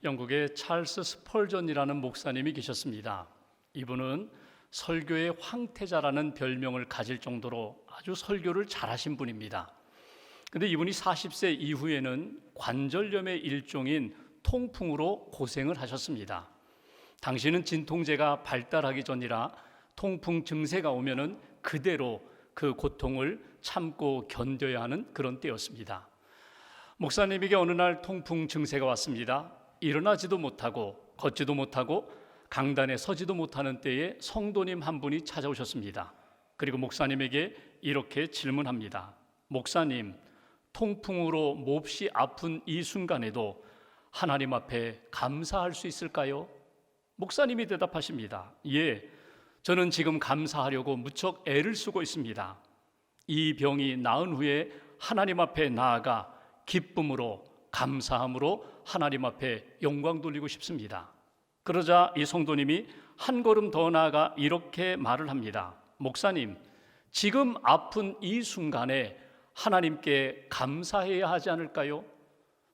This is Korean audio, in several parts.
영국의 찰스 스펄전이라는 목사님이 계셨습니다. 이분은 설교의 황태자라는 별명을 가질 정도로 아주 설교를 잘하신 분입니다. 근데 이분이 40세 이후에는 관절염의 일종인 통풍으로 고생을 하셨습니다. 당시는 진통제가 발달하기 전이라 통풍 증세가 오면은 그대로 그 고통을 참고 견뎌야 하는 그런 때였습니다. 목사님에게 어느 날 통풍 증세가 왔습니다. 일어나지도 못하고 걷지도 못하고 강단에 서지도 못하는 때에 성도님 한 분이 찾아오셨습니다. 그리고 목사님에게 이렇게 질문합니다. 목사님, 통풍으로 몹시 아픈 이 순간에도 하나님 앞에 감사할 수 있을까요? 목사님이 대답하십니다. 예, 저는 지금 감사하려고 무척 애를 쓰고 있습니다. 이 병이 나은 후에 하나님 앞에 나아가 기쁨으로 감사함으로 하나님 앞에 영광 돌리고 싶습니다. 그러자 이 성도님이 한 걸음 더 나아가 이렇게 말을 합니다. 목사님, 지금 아픈 이 순간에 하나님께 감사해야 하지 않을까요?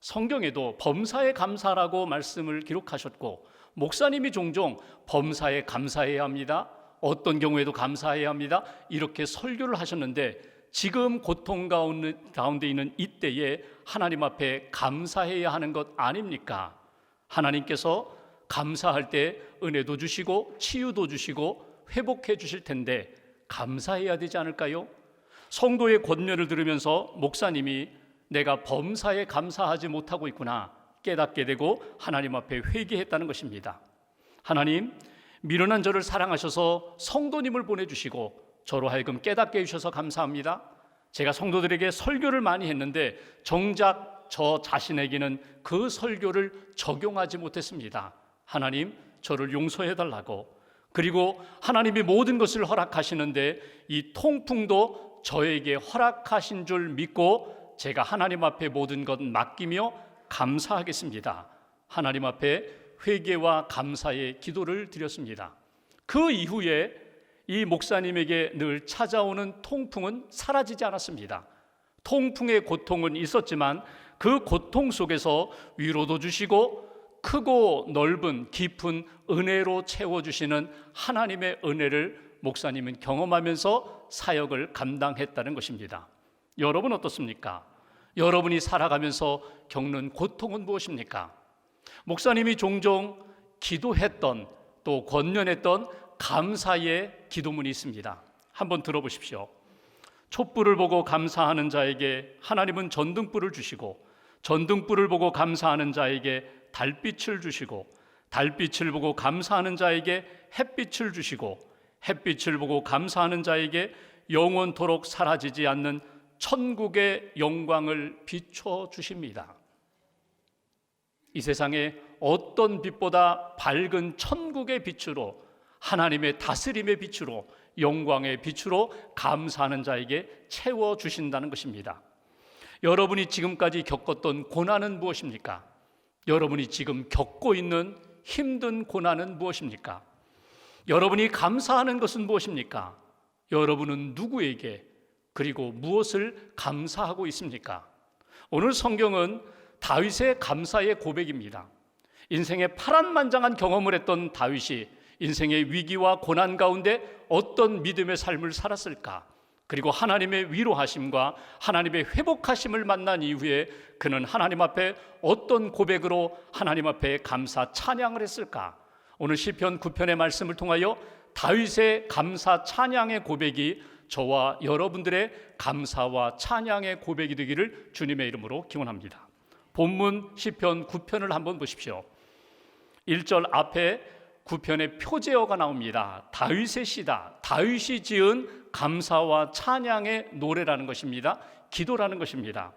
성경에도 범사에 감사라고 말씀을 기록하셨고 목사님이 종종 범사에 감사해야 합니다. 어떤 경우에도 감사해야 합니다. 이렇게 설교를 하셨는데 지금 고통 가운데 있는 이때에 하나님 앞에 감사해야 하는 것 아닙니까? 하나님께서 감사할 때 은혜도 주시고 치유도 주시고 회복해 주실 텐데 감사해야 되지 않을까요? 성도의 권면을 들으면서 목사님이 내가 범사에 감사하지 못하고 있구나 깨닫게 되고 하나님 앞에 회개했다는 것입니다. 하나님, 미련한 저를 사랑하셔서 성도님을 보내주시고 저로 하여금 깨닫게 해주셔서 감사합니다. 제가 성도들에게 설교를 많이 했는데 정작 저 자신에게는 그 설교를 적용하지 못했습니다. 하나님, 저를 용서해달라고. 그리고 하나님이 모든 것을 허락하시는데 이 통풍도 저에게 허락하신 줄 믿고 제가 하나님 앞에 모든 것 맡기며 감사하겠습니다. 하나님 앞에 회개와 감사의 기도를 드렸습니다. 그 이후에 이 목사님에게 늘 찾아오는 통풍은 사라지지 않았습니다. 통풍의 고통은 있었지만 그 고통 속에서 위로도 주시고 크고 넓은 깊은 은혜로 채워주시는 하나님의 은혜를 목사님은 경험하면서 사역을 감당했다는 것입니다. 여러분 어떻습니까? 여러분이 살아가면서 겪는 고통은 무엇입니까? 목사님이 종종 기도했던 또 권면했던 감사의 기도문이 있습니다. 한번 들어보십시오. 촛불을 보고 감사하는 자에게 하나님은 전등불을 주시고 전등불을 보고 감사하는 자에게 달빛을 주시고 달빛을 보고 감사하는 자에게 햇빛을 주시고 햇빛을 보고 감사하는 자에게 영원토록 사라지지 않는 천국의 영광을 비춰 주십니다. 이 세상에 어떤 빛보다 밝은 천국의 빛으로 하나님의 다스림의 빛으로 영광의 빛으로 감사하는 자에게 채워주신다는 것입니다. 여러분이 지금까지 겪었던 고난은 무엇입니까? 여러분이 지금 겪고 있는 힘든 고난은 무엇입니까? 여러분이 감사하는 것은 무엇입니까? 여러분은 누구에게 그리고 무엇을 감사하고 있습니까? 오늘 성경은 다윗의 감사의 고백입니다. 인생의 파란만장한 경험을 했던 다윗이 인생의 위기와 고난 가운데 어떤 믿음의 삶을 살았을까? 그리고 하나님의 위로하심과 하나님의 회복하심을 만난 이후에 그는 하나님 앞에 어떤 고백으로 하나님 앞에 감사 찬양을 했을까? 오늘 시편 9편의 말씀을 통하여 다윗의 감사 찬양의 고백이 저와 여러분들의 감사와 찬양의 고백이 되기를 주님의 이름으로 기원합니다. 본문 시편 9편을 한번 보십시오. 1절 앞에 9편의 표제어가 나옵니다. 다윗의 시다. 다윗이 지은 감사와 찬양의 노래라는 것입니다. 기도라는 것입니다.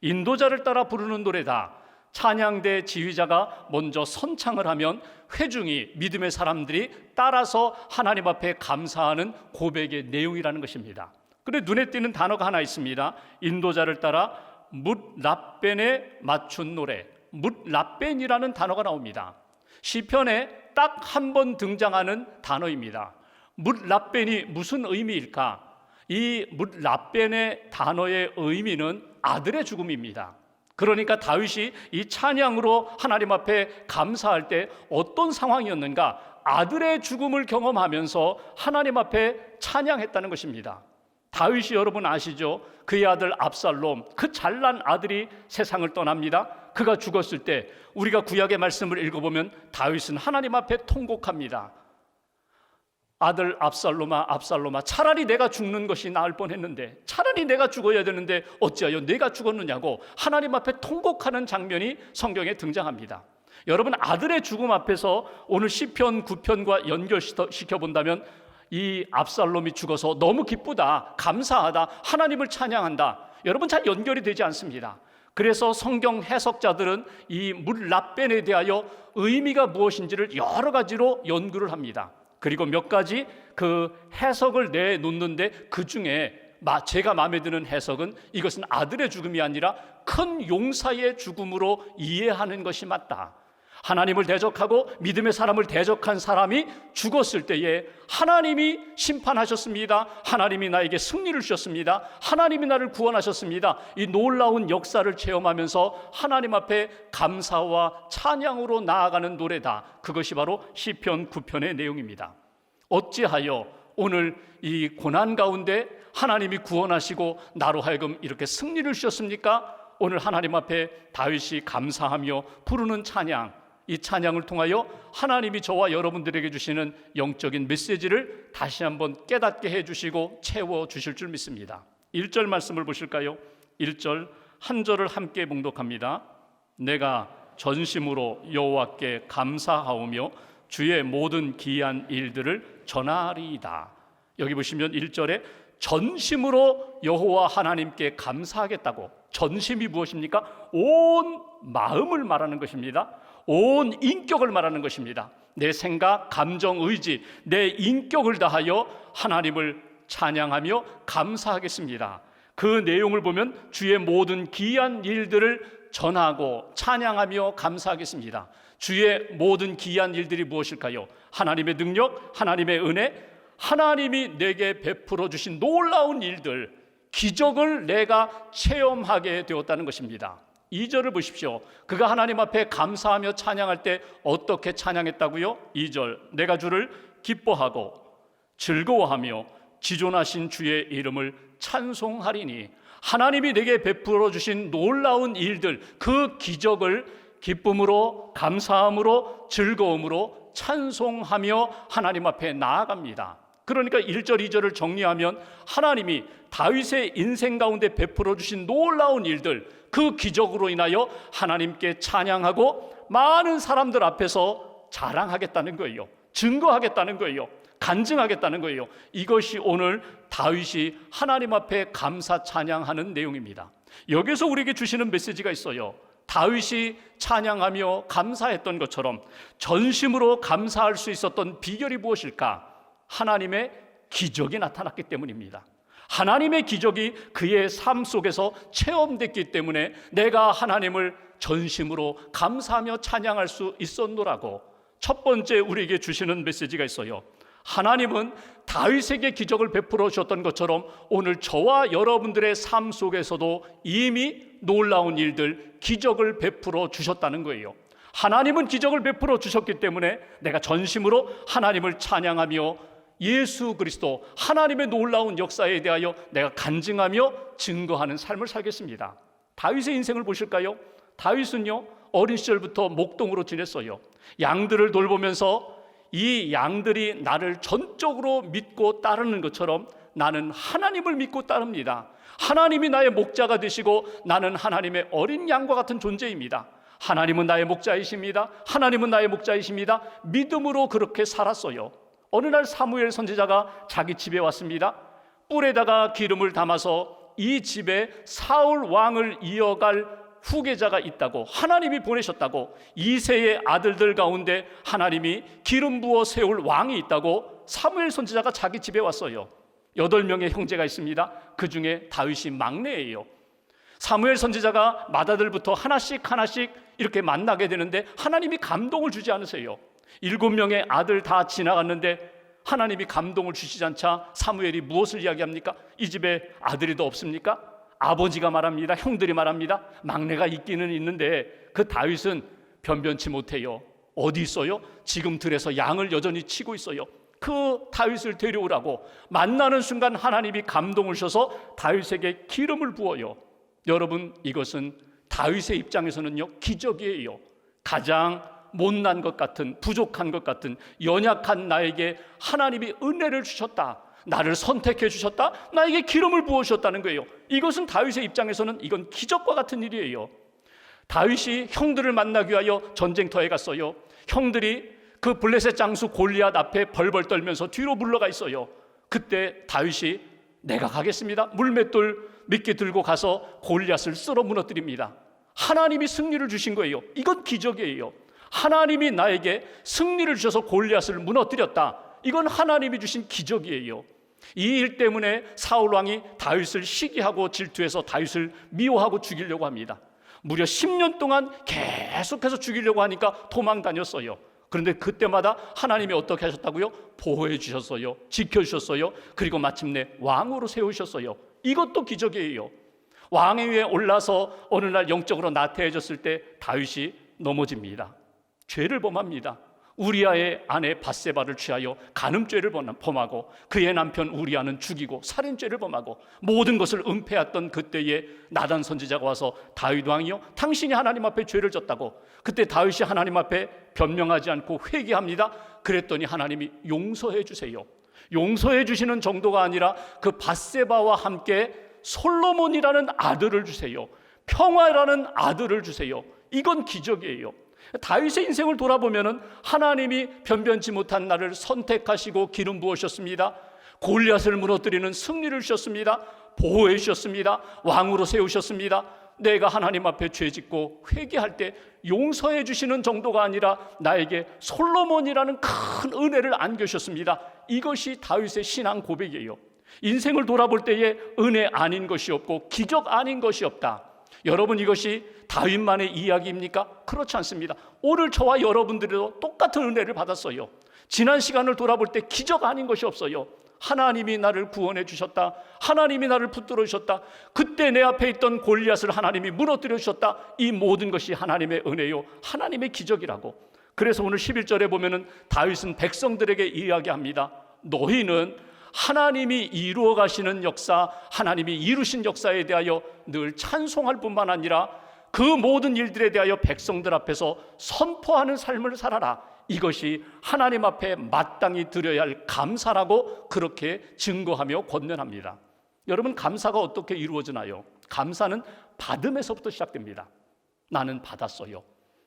인도자를 따라 부르는 노래다. 찬양대 지휘자가 먼저 선창을 하면 회중이 믿음의 사람들이 따라서 하나님 앞에 감사하는 고백의 내용이라는 것입니다. 그런데 눈에 띄는 단어가 하나 있습니다. 인도자를 따라 뭇랍벤에 맞춘 노래, 뭇랍벤이라는 단어가 나옵니다. 시편에 딱 한 번 등장하는 단어입니다. 뭇랍벤이 무슨 의미일까? 이 뭇랍벤의 단어의 의미는 아들의 죽음입니다. 그러니까 다윗이 이 찬양으로 하나님 앞에 감사할 때 어떤 상황이었는가? 아들의 죽음을 경험하면서 하나님 앞에 찬양했다는 것입니다. 다윗이 여러분 아시죠? 그의 아들 압살롬, 그 잘난 아들이 세상을 떠납니다. 그가 죽었을 때 우리가 구약의 말씀을 읽어보면 다윗은 하나님 앞에 통곡합니다. 아들 압살롬아, 압살롬아, 차라리 내가 죽는 것이 나을 뻔했는데, 차라리 내가 죽어야 되는데 어찌하여 내가 죽었느냐고 하나님 앞에 통곡하는 장면이 성경에 등장합니다. 여러분, 아들의 죽음 앞에서 오늘 시편 9편과 연결시켜 본다면 이 압살롬이 죽어서 너무 기쁘다, 감사하다, 하나님을 찬양한다, 여러분 잘 연결이 되지 않습니다. 그래서 성경 해석자들은 이 물랍벤에 대하여 의미가 무엇인지를 여러 가지로 연구를 합니다. 그리고 몇 가지 그 해석을 내놓는데 그 중에 제가 마음에 드는 해석은 이것은 아들의 죽음이 아니라 큰 용사의 죽음으로 이해하는 것이 맞다. 하나님을 대적하고 믿음의 사람을 대적한 사람이 죽었을 때에 하나님이 심판하셨습니다. 하나님이 나에게 승리를 주셨습니다. 하나님이 나를 구원하셨습니다. 이 놀라운 역사를 체험하면서 하나님 앞에 감사와 찬양으로 나아가는 노래다. 그것이 바로 시편 9편의 내용입니다. 어찌하여 오늘 이 고난 가운데 하나님이 구원하시고 나로 하여금 이렇게 승리를 주셨습니까? 오늘 하나님 앞에 다윗이 감사하며 부르는 찬양, 이 찬양을 통하여 하나님이 저와 여러분들에게 주시는 영적인 메시지를 다시 한번 깨닫게 해주시고 채워주실 줄 믿습니다. 1절 말씀을 보실까요? 1절 한 절을 함께 봉독합니다. 내가 전심으로 여호와께 감사하오며 주의 모든 기이한 일들을 전하리이다. 여기 보시면 1절에 전심으로 여호와 하나님께 감사하겠다고, 전심이 무엇입니까? 온 마음을 말하는 것입니다. 온 인격을 말하는 것입니다. 내 생각, 감정, 의지, 내 인격을 다하여 하나님을 찬양하며 감사하겠습니다. 그 내용을 보면 주의 모든 기이한 일들을 전하고 찬양하며 감사하겠습니다. 주의 모든 기이한 일들이 무엇일까요? 하나님의 능력, 하나님의 은혜, 하나님이 내게 베풀어 주신 놀라운 일들, 기적을 내가 체험하게 되었다는 것입니다. 2절을 보십시오. 그가 하나님 앞에 감사하며 찬양할 때 어떻게 찬양했다고요? 2절 내가 주를 기뻐하고 즐거워하며 지존하신 주의 이름을 찬송하리니, 하나님이 내게 베풀어 주신 놀라운 일들, 그 기적을 기쁨으로, 감사함으로, 즐거움으로 찬송하며 하나님 앞에 나아갑니다. 그러니까 1절, 2절을 정리하면 하나님이 다윗의 인생 가운데 베풀어 주신 놀라운 일들, 그 기적으로 인하여 하나님께 찬양하고 많은 사람들 앞에서 자랑하겠다는 거예요. 증거하겠다는 거예요. 간증하겠다는 거예요. 이것이 오늘 다윗이 하나님 앞에 감사 찬양하는 내용입니다. 여기서 우리에게 주시는 메시지가 있어요. 다윗이 찬양하며 감사했던 것처럼 전심으로 감사할 수 있었던 비결이 무엇일까? 하나님의 기적이 나타났기 때문입니다. 하나님의 기적이 그의 삶 속에서 체험됐기 때문에 내가 하나님을 전심으로 감사하며 찬양할 수 있었노라고. 첫 번째 우리에게 주시는 메시지가 있어요. 하나님은 다윗에게 기적을 베풀어 주셨던 것처럼 오늘 저와 여러분들의 삶 속에서도 이미 놀라운 일들, 기적을 베풀어 주셨다는 거예요. 하나님은 기적을 베풀어 주셨기 때문에 내가 전심으로 하나님을 찬양하며 예수 그리스도, 하나님의 놀라운 역사에 대하여 내가 간증하며 증거하는 삶을 살겠습니다. 다윗의 인생을 보실까요? 다윗은요, 어린 시절부터 목동으로 지냈어요. 양들을 돌보면서 이 양들이 나를 전적으로 믿고 따르는 것처럼 나는 하나님을 믿고 따릅니다. 하나님이 나의 목자가 되시고 나는 하나님의 어린 양과 같은 존재입니다. 하나님은 나의 목자이십니다. 하나님은 나의 목자이십니다. 믿음으로 그렇게 살았어요. 어느 날 사무엘 선지자가 자기 집에 왔습니다. 뿔에다가 기름을 담아서 이 집에 사울 왕을 이어갈 후계자가 있다고, 하나님이 보내셨다고, 이새의 아들들 가운데 하나님이 기름 부어 세울 왕이 있다고 사무엘 선지자가 자기 집에 왔어요. 8명의 형제가 있습니다. 그 중에 다윗이 막내예요. 사무엘 선지자가 맏아들부터 하나씩 이렇게 만나게 되는데 하나님이 감동을 주지 않으세요. 7명의 아들 다 지나갔는데 하나님이 감동을 주시지 않자 사무엘이 무엇을 이야기합니까? 이 집에 아들이 더 없습니까? 아버지가 말합니다. 형들이 말합니다. 막내가 있기는 있는데 그 다윗은 변변치 못해요. 어디 있어요? 지금 들에서 양을 여전히 치고 있어요. 그 다윗을 데려오라고 만나는 순간 하나님이 감동을 주셔서 다윗에게 기름을 부어요. 여러분, 이것은 다윗의 입장에서는요, 기적이에요. 가장 못난 것 같은, 부족한 것 같은, 연약한 나에게 하나님이 은혜를 주셨다, 나를 선택해 주셨다, 나에게 기름을 부어 주셨다는 거예요. 이것은 다윗의 입장에서는 이건 기적과 같은 일이에요. 다윗이 형들을 만나기 위하여 전쟁터에 갔어요. 형들이 그 블레셋 장수 골리앗 앞에 벌벌 떨면서 뒤로 물러가 있어요. 그때 다윗이 내가 가겠습니다. 물맷돌 몇 개 들고 가서 골리앗을 쓸어 무너뜨립니다. 하나님이 승리를 주신 거예요. 이건 기적이에요. 하나님이 나에게 승리를 주셔서 골리앗을 무너뜨렸다. 이건 하나님이 주신 기적이에요. 이 일 때문에 사울 왕이 다윗을 시기하고 질투해서 다윗을 미워하고 죽이려고 합니다. 무려 10년 동안 계속해서 죽이려고 하니까 도망 다녔어요. 그런데 그때마다 하나님이 어떻게 하셨다고요? 보호해 주셨어요. 지켜주셨어요. 그리고 마침내 왕으로 세우셨어요. 이것도 기적이에요. 왕의 위에 올라서 어느 날 영적으로 나태해졌을 때 다윗이 넘어집니다. 죄를 범합니다. 우리아의 아내 밧세바를 취하여 간음죄를 범하고 그의 남편 우리아는 죽이고 살인죄를 범하고 모든 것을 은폐했던 그때에 나단 선지자가 와서 다윗 왕이요, 당신이 하나님 앞에 죄를 졌다고. 그때 다윗이 하나님 앞에 변명하지 않고 회개합니다. 그랬더니 하나님이 용서해 주세요. 용서해 주시는 정도가 아니라 그 밧세바와 함께 솔로몬이라는 아들을 주세요. 평화라는 아들을 주세요. 이건 기적이에요. 다윗의 인생을 돌아보면 하나님이 변변치 못한 나를 선택하시고 기름 부으셨습니다. 골리앗을 무너뜨리는 승리를 주셨습니다. 보호해 주셨습니다. 왕으로 세우셨습니다. 내가 하나님 앞에 죄짓고 회개할 때 용서해 주시는 정도가 아니라 나에게 솔로몬이라는 큰 은혜를 안겨주셨습니다. 이것이 다윗의 신앙 고백이에요. 인생을 돌아볼 때에 은혜 아닌 것이 없고 기적 아닌 것이 없다. 여러분, 이것이 다윗만의 이야기입니까? 그렇지 않습니다. 오늘 저와 여러분들도 똑같은 은혜를 받았어요. 지난 시간을 돌아볼 때 기적 아닌 것이 없어요. 하나님이 나를 구원해 주셨다. 하나님이 나를 붙들어 주셨다. 그때 내 앞에 있던 골리앗을 하나님이 무너뜨려 주셨다. 이 모든 것이 하나님의 은혜요, 하나님의 기적이라고. 그래서 오늘 11절에 보면은 다윗은 백성들에게 이야기합니다. 너희는 하나님이 이루어 가시는 역사, 하나님이 이루신 역사에 대하여 늘 찬송할 뿐만 아니라 그 모든 일들에 대하여 백성들 앞에서 선포하는 삶을 살아라. 이것이 하나님 앞에 마땅히 드려야 할 감사라고 그렇게 증거하며 권면합니다. 여러분, 감사가 어떻게 이루어지나요? 감사는 받음에서부터 시작됩니다. 나는 받았어요.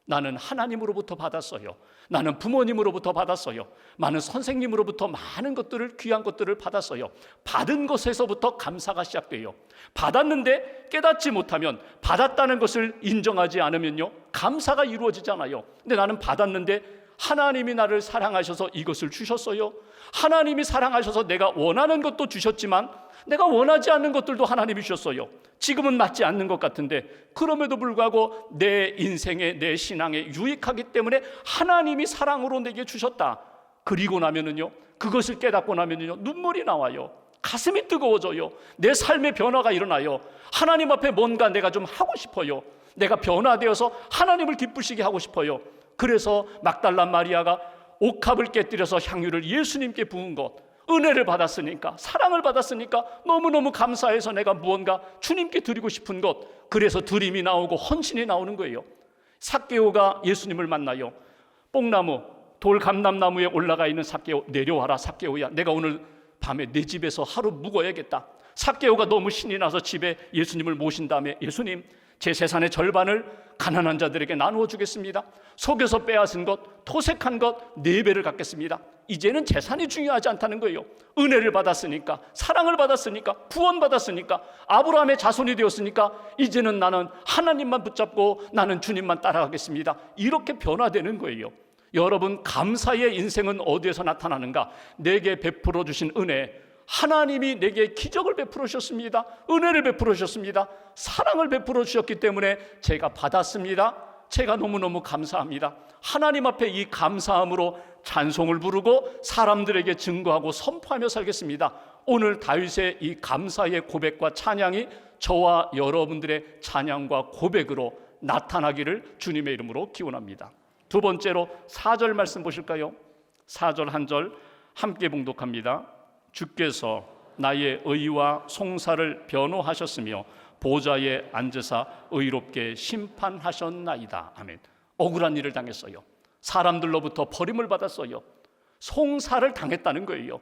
나는 하나님으로부터 받았어요. 나는 부모님으로부터 받았어요. 나는 선생님으로부터 많은 것들을, 귀한 것들을 받았어요. 받은 것에서부터 감사가 시작돼요. 받았는데 깨닫지 못하면, 받았다는 것을 인정하지 않으면요, 감사가 이루어지잖아요. 근데 나는 받았는데 하나님이 나를 사랑하셔서 이것을 주셨어요. 하나님이 사랑하셔서 내가 원하는 것도 주셨지만 내가 원하지 않는 것들도 하나님이 주셨어요. 지금은 맞지 않는 것 같은데 그럼에도 불구하고 내 인생에, 내 신앙에 유익하기 때문에 하나님이 사랑으로 내게 주셨다. 그리고 나면은요, 그것을 깨닫고 나면은요, 눈물이 나와요. 가슴이 뜨거워져요. 내 삶의 변화가 일어나요. 하나님 앞에 뭔가 내가 좀 하고 싶어요. 내가 변화되어서 하나님을 기쁘시게 하고 싶어요. 그래서 막달라 마리아가 옥합을 깨뜨려서 향유를 예수님께 부은 것, 은혜를 받았으니까, 사랑을 받았으니까 너무너무 감사해서 내가 무언가 주님께 드리고 싶은 것, 그래서 드림이 나오고 헌신이 나오는 거예요. 삭개오가 예수님을 만나요. 뽕나무, 돌감람나무에 올라가 있는 삭개오, 내려와라 삭개오야, 내가 오늘 밤에 내 집에서 하루 묵어야겠다. 삭개오가 너무 신이 나서 집에 예수님을 모신 다음에, 예수님, 제 재산의 절반을 가난한 자들에게 나누어 주겠습니다. 속여서 빼앗은 것, 토색한 것 4배를 갖겠습니다. 이제는 재산이 중요하지 않다는 거예요. 은혜를 받았으니까, 사랑을 받았으니까, 구원받았으니까, 아브라함의 자손이 되었으니까 이제는 나는 하나님만 붙잡고 나는 주님만 따라가겠습니다. 이렇게 변화되는 거예요. 여러분, 감사의 인생은 어디에서 나타나는가? 내게 베풀어 주신 은혜, 하나님이 내게 기적을 베풀어 주셨습니다. 은혜를 베풀어 주셨습니다. 사랑을 베풀어 주셨기 때문에 제가 받았습니다. 제가 너무너무 감사합니다. 하나님 앞에 이 감사함으로 찬송을 부르고 사람들에게 증거하고 선포하며 살겠습니다. 오늘 다윗의 이 감사의 고백과 찬양이 저와 여러분들의 찬양과 고백으로 나타나기를 주님의 이름으로 기원합니다. 두 번째로 4절 말씀 보실까요? 4절 한 절 함께 봉독합니다. 주께서 나의 의와 송사를 변호하셨으며 보좌에 앉으사 의롭게 심판하셨나이다. 아멘. 억울한 일을 당했어요. 사람들로부터 버림을 받았어요. 송사를 당했다는 거예요.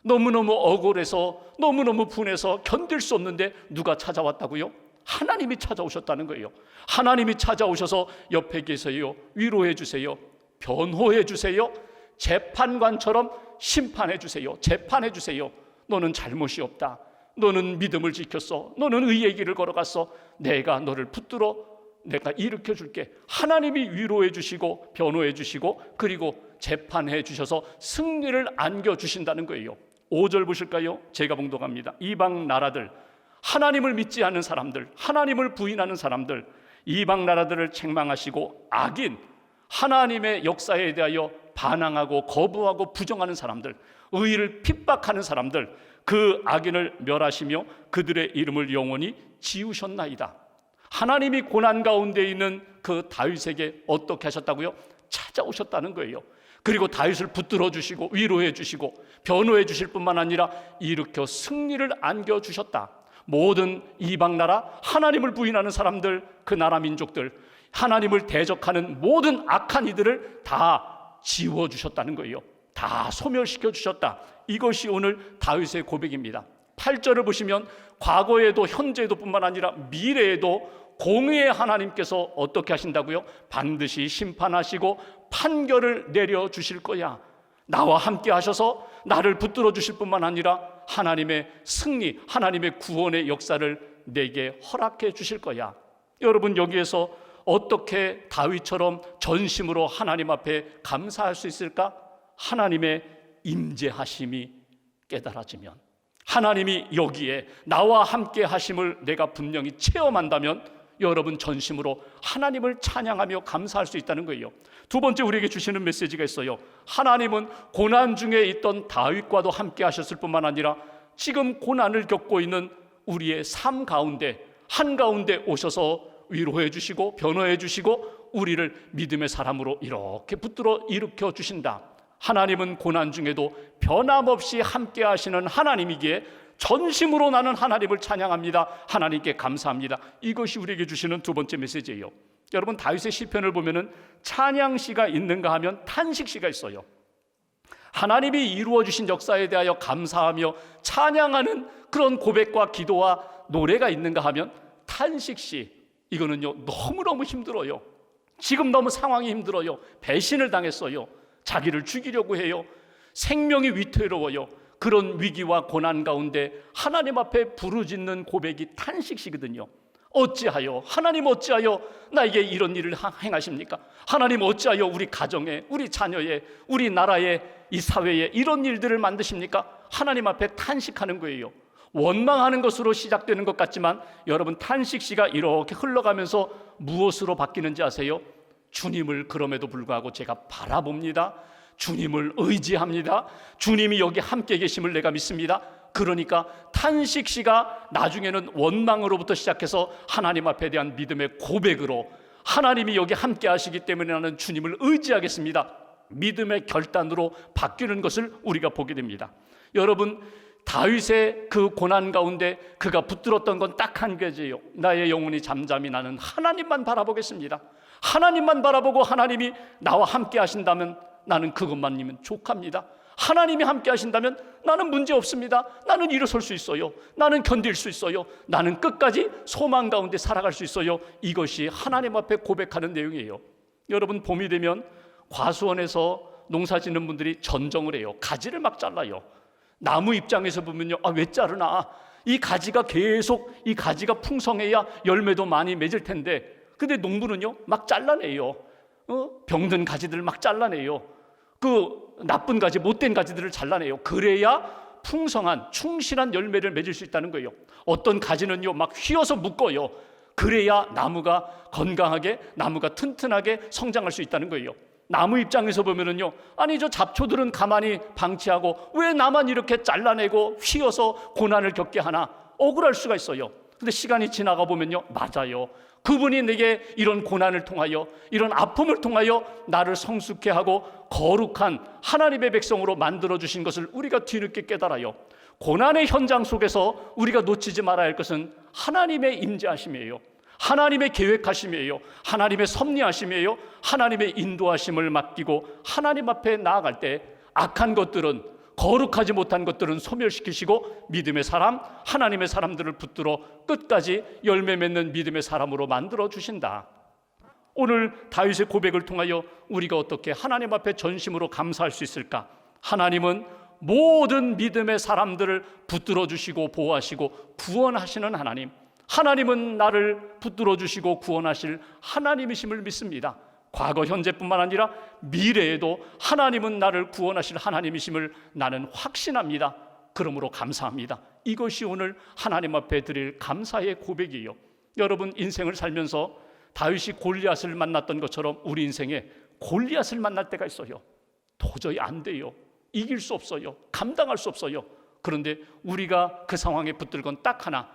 너무너무 억울해서 너무너무 분해서 견딜 수 없는데 누가 찾아왔다고요? 하나님이 찾아오셨다는 거예요. 하나님이 찾아오셔서 옆에 계세요. 위로해 주세요. 변호해 주세요. 재판관처럼 심판해 주세요. 재판해 주세요. 너는 잘못이 없다. 너는 믿음을 지켰어. 너는 의의 길을 걸어갔어. 내가 너를 붙들어 내가 일으켜 줄게. 하나님이 위로해 주시고 변호해 주시고 그리고 재판해 주셔서 승리를 안겨 주신다는 거예요. 5절 보실까요? 제가 봉독합니다. 이방 나라들, 하나님을 믿지 않는 사람들, 하나님을 부인하는 사람들, 이방 나라들을 책망하시고 악인, 하나님의 역사에 대하여 반항하고 거부하고 부정하는 사람들, 의를 핍박하는 사람들, 그 악인을 멸하시며 그들의 이름을 영원히 지우셨나이다. 하나님이 고난 가운데 있는 그 다윗에게 어떻게 하셨다고요? 찾아오셨다는 거예요. 그리고 다윗을 붙들어 주시고 위로해 주시고 변호해 주실 뿐만 아니라 일으켜 승리를 안겨 주셨다. 모든 이방 나라, 하나님을 부인하는 사람들, 그 나라 민족들, 하나님을 대적하는 모든 악한 이들을 다 지워 주셨다는 거예요. 다 소멸시켜 주셨다. 이것이 오늘 다윗의 고백입니다. 8절을 보시면 과거에도 현재에도 뿐만 아니라 미래에도 공의의 하나님께서 어떻게 하신다고요? 반드시 심판하시고 판결을 내려주실 거야. 나와 함께 하셔서 나를 붙들어 주실 뿐만 아니라 하나님의 승리, 하나님의 구원의 역사를 내게 허락해 주실 거야. 여러분, 여기에서 어떻게 다윗처럼 전심으로 하나님 앞에 감사할 수 있을까? 하나님의 임재하심이 깨달아지면, 하나님이 여기에 나와 함께 하심을 내가 분명히 체험한다면 여러분 전심으로 하나님을 찬양하며 감사할 수 있다는 거예요. 두 번째 우리에게 주시는 메시지가 있어요. 하나님은 고난 중에 있던 다윗과도 함께 하셨을 뿐만 아니라 지금 고난을 겪고 있는 우리의 삶 가운데 한가운데 오셔서 위로해 주시고 변호해 주시고 우리를 믿음의 사람으로 이렇게 붙들어 일으켜 주신다. 하나님은 고난 중에도 변함없이 함께 하시는 하나님이기에 전심으로 나는 하나님을 찬양합니다. 하나님께 감사합니다. 이것이 우리에게 주시는 두 번째 메시지예요. 여러분, 다윗의 시편을 보면은 찬양시가 있는가 하면 탄식시가 있어요. 하나님이 이루어 주신 역사에 대하여 감사하며 찬양하는 그런 고백과 기도와 노래가 있는가 하면 탄식시, 이거는요 너무너무 힘들어요. 지금 너무 상황이 힘들어요. 배신을 당했어요. 자기를 죽이려고 해요. 생명이 위태로워요. 그런 위기와 고난 가운데 하나님 앞에 부르짖는 고백이 탄식시거든요. 어찌하여, 하나님 어찌하여 나에게 이런 일을 행하십니까? 하나님 어찌하여 우리 가정에, 우리 자녀에, 우리 나라에, 이 사회에 이런 일들을 만드십니까? 하나님 앞에 탄식하는 거예요. 원망하는 것으로 시작되는 것 같지만 여러분, 탄식시가 이렇게 흘러가면서 무엇으로 바뀌는지 아세요? 주님을 그럼에도 불구하고 제가 바라봅니다. 주님을 의지합니다. 주님이 여기 함께 계심을 내가 믿습니다. 그러니까 탄식시가 나중에는 원망으로부터 시작해서 하나님 앞에 대한 믿음의 고백으로, 하나님이 여기 함께 하시기 때문에 나는 주님을 의지하겠습니다, 믿음의 결단으로 바뀌는 것을 우리가 보게 됩니다. 여러분, 다윗의 그 고난 가운데 그가 붙들었던 건 딱 한 가지예요. 나의 영혼이 잠잠히 나는 하나님만 바라보겠습니다. 하나님만 바라보고 하나님이 나와 함께 하신다면 나는 그것만이면 족합니다. 하나님이 함께 하신다면 나는 문제 없습니다. 나는 일어설 수 있어요. 나는 견딜 수 있어요. 나는 끝까지 소망 가운데 살아갈 수 있어요. 이것이 하나님 앞에 고백하는 내용이에요. 여러분, 봄이 되면 과수원에서 농사 짓는 분들이 전정을 해요. 가지를 막 잘라요. 나무 입장에서 보면요, 왜 자르나? 이 가지가 계속, 이 가지가 풍성해야 열매도 많이 맺을 텐데, 근데 농부는요 막 잘라내요. 병든 가지들을 막 잘라내요. 그 나쁜 가지, 못된 가지들을 잘라내요. 그래야 풍성한 충실한 열매를 맺을 수 있다는 거예요. 어떤 가지는요 막 휘어서 묶어요. 그래야 나무가 건강하게, 나무가 튼튼하게 성장할 수 있다는 거예요. 나무 입장에서 보면은요, 아니 저 잡초들은 가만히 방치하고 왜 나만 이렇게 잘라내고 휘어서 고난을 겪게 하나 억울할 수가 있어요. 근데 시간이 지나가 보면요, 맞아요. 그분이 내게 이런 고난을 통하여, 이런 아픔을 통하여 나를 성숙케 하고 거룩한 하나님의 백성으로 만들어 주신 것을 우리가 뒤늦게 깨달아요. 고난의 현장 속에서 우리가 놓치지 말아야 할 것은 하나님의 임재하심이에요. 하나님의 계획하심이에요. 하나님의 섭리하심이에요. 하나님의 인도하심을 맡기고 하나님 앞에 나아갈 때 악한 것들은, 거룩하지 못한 것들은 소멸시키시고 믿음의 사람, 하나님의 사람들을 붙들어 끝까지 열매 맺는 믿음의 사람으로 만들어 주신다. 오늘 다윗의 고백을 통하여 우리가 어떻게 하나님 앞에 전심으로 감사할 수 있을까? 하나님은 모든 믿음의 사람들을 붙들어 주시고 보호하시고 구원하시는 하나님, 하나님은 나를 붙들어 주시고 구원하실 하나님이심을 믿습니다. 과거 현재뿐만 아니라 미래에도 하나님은 나를 구원하실 하나님이심을 나는 확신합니다. 그러므로 감사합니다. 이것이 오늘 하나님 앞에 드릴 감사의 고백이에요. 여러분, 인생을 살면서 다윗이 골리앗을 만났던 것처럼 우리 인생에 골리앗을 만날 때가 있어요. 도저히 안 돼요. 이길 수 없어요. 감당할 수 없어요. 그런데 우리가 그 상황에 붙들 건 딱 하나,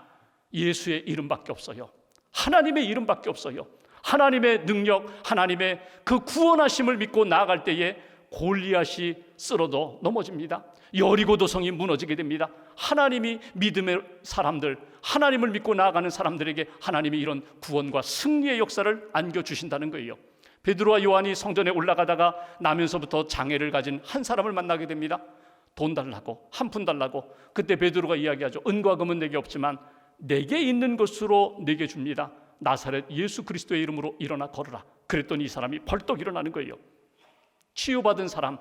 예수의 이름밖에 없어요. 하나님의 이름밖에 없어요. 하나님의 능력, 하나님의 그 구원하심을 믿고 나아갈 때에 골리앗이 쓰러져 넘어집니다. 여리고 도성이 무너지게 됩니다. 하나님이 믿음의 사람들, 하나님을 믿고 나아가는 사람들에게 하나님이 이런 구원과 승리의 역사를 안겨주신다는 거예요. 베드로와 요한이 성전에 올라가다가 나면서부터 장애를 가진 한 사람을 만나게 됩니다. 돈 달라고, 한 푼 달라고. 그때 베드로가 이야기하죠. 은과 금은 내게 없지만 내게 있는 것으로 내게 줍니다. 나사렛 예수 그리스도의 이름으로 일어나 걸으라. 그랬더니 이 사람이 벌떡 일어나는 거예요. 치유받은 사람,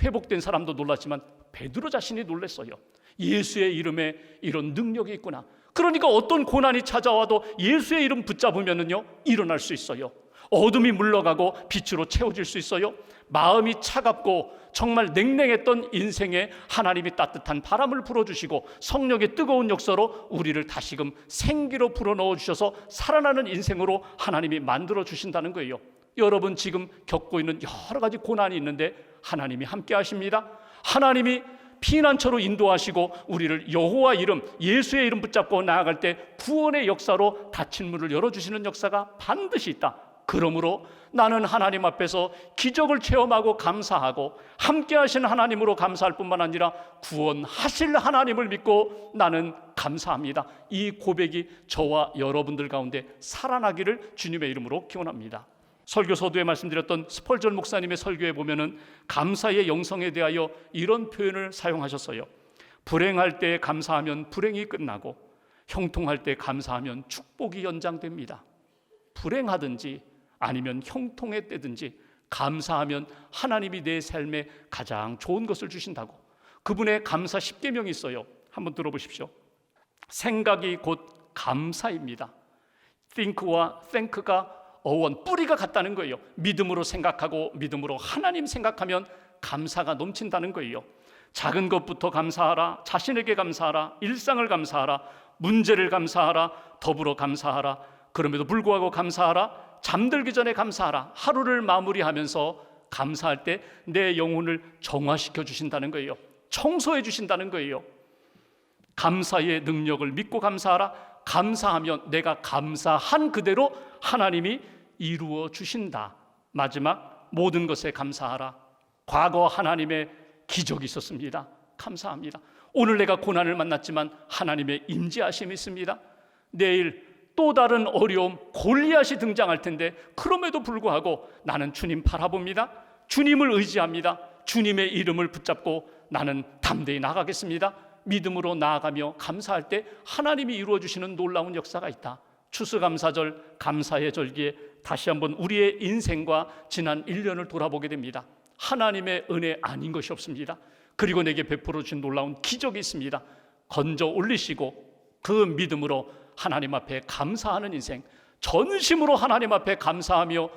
회복된 사람도 놀랐지만 베드로 자신이 놀랐어요. 예수의 이름에 이런 능력이 있구나. 그러니까 어떤 고난이 찾아와도 예수의 이름 붙잡으면은요, 일어날 수 있어요. 어둠이 물러가고 빛으로 채워질 수 있어요. 마음이 차갑고 정말 냉랭했던 인생에 하나님이 따뜻한 바람을 불어주시고 성령의 뜨거운 역사로 우리를 다시금 생기로 불어넣어 주셔서 살아나는 인생으로 하나님이 만들어 주신다는 거예요. 여러분, 지금 겪고 있는 여러 가지 고난이 있는데 하나님이 함께 하십니다. 하나님이 피난처로 인도하시고 우리를 여호와 이름, 예수의 이름 붙잡고 나아갈 때 구원의 역사로 닫힌 문을 열어주시는 역사가 반드시 있다. 그러므로 나는 하나님 앞에서 기적을 체험하고 감사하고 함께 하시는 하나님으로 감사할 뿐만 아니라 구원하실 하나님을 믿고 나는 감사합니다. 이 고백이 저와 여러분들 가운데 살아나기를 주님의 이름으로 기원합니다. 설교 서두에 말씀드렸던 스펄전 목사님의 설교에 보면은 감사의 영성에 대하여 이런 표현을 사용하셨어요. 불행할 때 감사하면 불행이 끝나고 형통할 때 감사하면 축복이 연장됩니다. 불행하든지 아니면 형통의 때든지 감사하면 하나님이 내 삶에 가장 좋은 것을 주신다고. 그분의 감사 10계명이 있어요. 한번 들어보십시오. 생각이 곧 감사입니다. think와 thank가 어원, 뿌리가 같다는 거예요. 믿음으로 생각하고 믿음으로 하나님 생각하면 감사가 넘친다는 거예요. 작은 것부터 감사하라. 자신에게 감사하라. 일상을 감사하라. 문제를 감사하라. 더불어 감사하라. 그럼에도 불구하고 감사하라. 잠들기 전에 감사하라. 하루를 마무리하면서 감사할 때 내 영혼을 정화시켜 주신다는 거예요. 청소해 주신다는 거예요. 감사의 능력을 믿고 감사하라. 감사하면 내가 감사한 그대로 하나님이 이루어 주신다. 마지막, 모든 것에 감사하라. 과거 하나님의 기적이 있었습니다. 감사합니다. 오늘 내가 고난을 만났지만 하나님의 임재하심이 있습니다. 내일 또 다른 어려움, 골리앗이 등장할 텐데 그럼에도 불구하고 나는 주님 바라봅니다. 주님을 의지합니다. 주님의 이름을 붙잡고 나는 담대히 나가겠습니다. 믿음으로 나아가며 감사할 때 하나님이 이루어 주시는 놀라운 역사가 있다. 추수감사절, 감사의 절기에 다시 한번 우리의 인생과 지난 1년을 돌아보게 됩니다. 하나님의 은혜 아닌 것이 없습니다. 그리고 내게 베풀어 주신 놀라운 기적이 있습니다. 건져 올리시고 그 믿음으로 하나님 앞에 감사하는 인생, 전심으로 하나님 앞에 감사하며